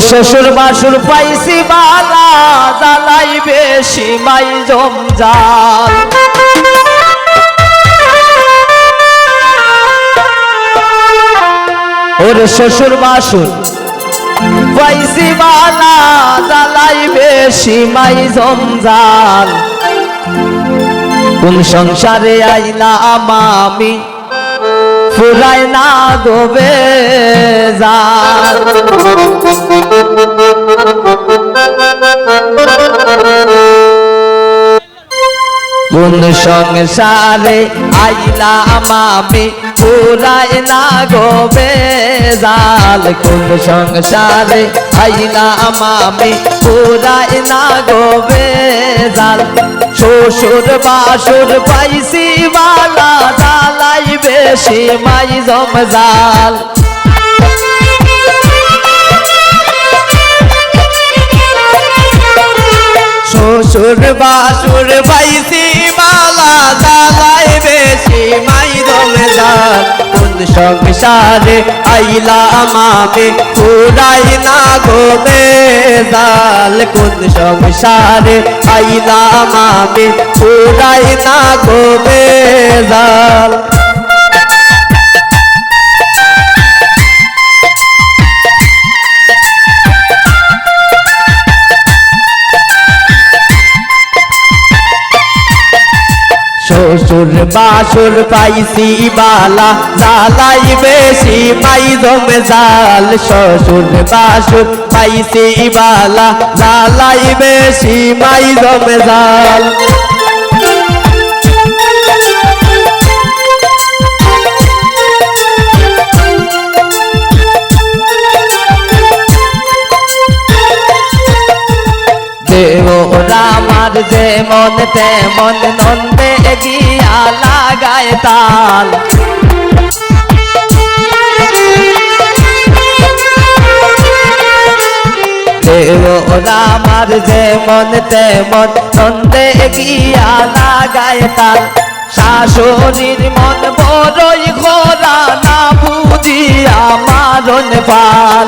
শ্বশুর বাসুর পাইছি বালা জ্বালাই বেশি মাই জমজাল ওরে শ্বশুর বাসুর পাইছি বালা জ্বালাই বেশি মাই জমজাল কোন সংসারে আইলাম আমি ফুরায় না গোবে জাল কোন সংসারে আইলাম আমি ফুরায় না গোবে জাল কোন সংসারে আইলাম আমি ফুরায় না গোবে জাল শ্বশুর বাসুর পাইছি বালা জ্বালাই বেশি মাই জমজাল শ্বশুর বাসুর পাইছি বালা জ্বালাই বেশি মাই জমজাল কোন সংসারে আইলাম আমি ফুরাই না গোবে জাল কোন সংসারে আইলাম আমি ফুরাই না গোবে জাল শ্বশুর বাসুর পাইছি বালা জ্বালাই বেশি মাই জমজাল শ্বশুর বাসুর পাইছি বালা জ্বালাই বেশি মাই জমজাল দেওরা আমার যেমন তেমন নন্দে গিয়া লাগায় তাল দেওরা আমার যেমন তেমন নন্দে গিয়া লাগায় তাল শাশুড়ির মন বড়ই খোরা না বুঝিয়া মারণ পাল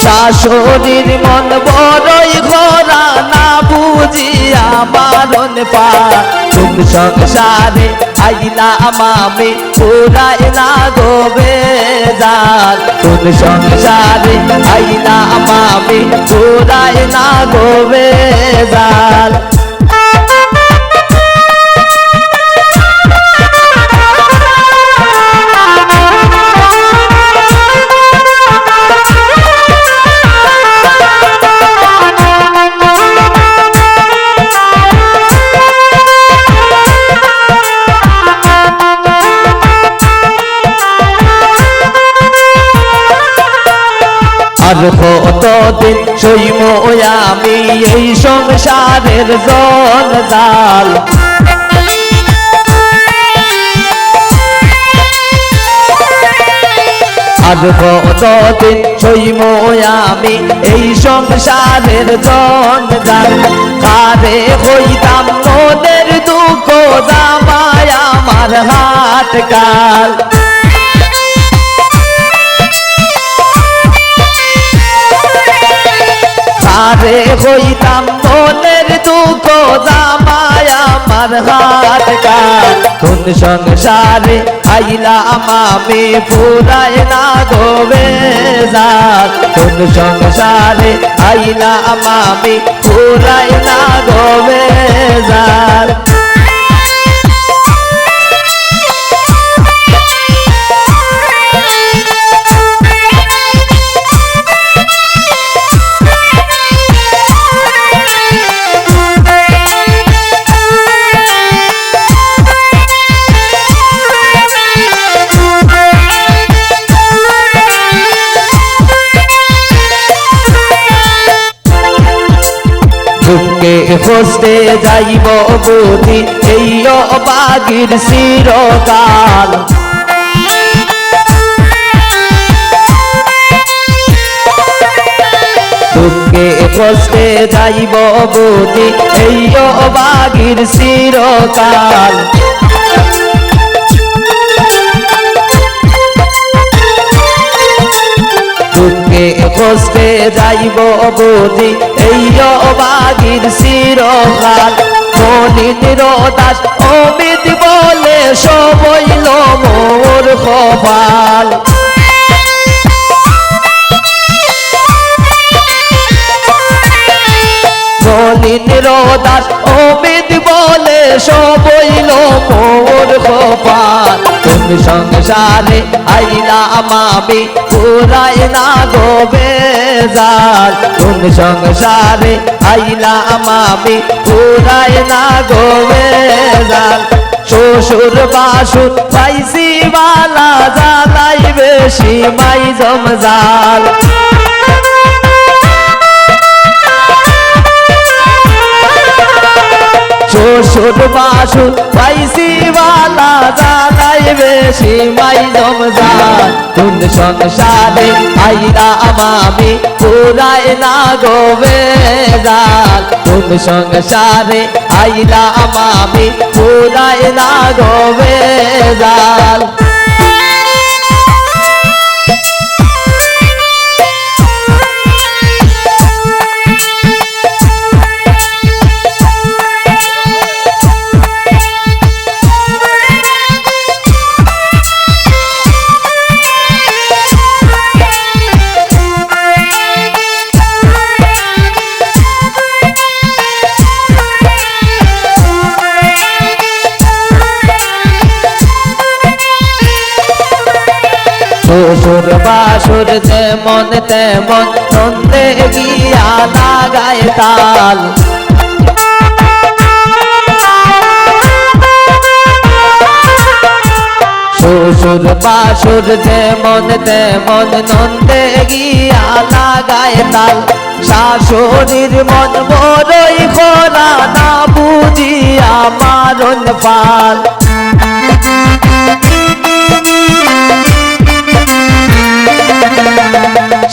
শাশুড়ির মন বড়ই খোরা না বুঝিয়া মারণ পাল কোন সংসারে আইলাম আমি ফুরাই না গোবে জাল কোন সংসারে আইলাম আমি ফুরাই না গোবে জাল আর কতদিন সইব আমি এই সংসারের জঞ্জাল আর কতদিন সইব আমি এই সংসারের জঞ্জাল কারে হইতাম মনের দুঃখ জামায় আমার হাত কাল আরে হইতাম মনের দুঃখ জামায় আমার হাত কাল কোন সংসারে আইলাম আমি ফুরাই না গোবে জাল কোন সংসারে আইলাম আমি ফুরাই না গোবে জাল দুঃখে কষ্টে যাইব বুঝি এই অবাগির চিরকাল দুঃখে কষ্টে যাইব বুঝি এই অবাগির চিরকাল দুঃখে কষ্টে যাইব বুঝি এই অবাগির চিরকাল মনির দাস অমিত বলে সবইল মোর কপাল মনির দাস অমিত বলে সবইল মোর কপাল তুমি সংসারে আইলাম আমি পুরাই না গো বেজার তুমি সংসারে আইলাম আমি পুরাই না গো বেজার শ্বশুর বাসুর পাইছি বালা জ্বালাই বেশি মাই জমজাল শ্বশুর বাসুর পাইছি বালা জ্বালাই বেশি মাই জমজাল তুম সংসারে আইলাম আমি পুরাই না গো বেজাল তুম সংসারে আইলাম আমি পুরাই না গো বেজাল শ্বশুর বাসুর যেমন তেমন নন্দে গিয়া লাগায় তাল শ্বশুর বাসুর যেমন তেমন নন্দে গিয়া লাগায় তাল শাশুড়ির মন বড়ই খোলা না বুঝিয়া মারণ পাল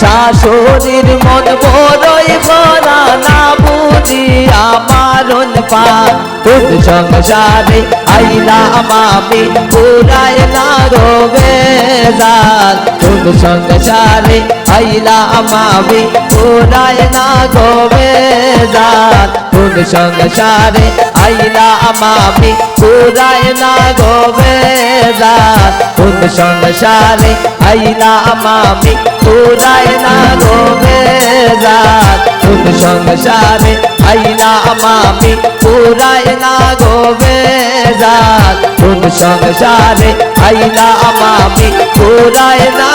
শাশুড়ির মন বড়ই খোলা না বুঝিয়া মারণ পাল তুম সংসারে আইলাম আমি পুরাই না গো বেজাল তুম সংসারে আইলাম আমি পুরাই না গো বেজাল তুম সংসারে আইলাম আমি পুরাই না গো বেজাল তুম সংসারে আইলাম আমি পুরাই না গো বেজাল তুম সংসারে আইলাম আমি পুরাই না গো বেজাল তুম সংসারে আইলাম আমি পুরাই না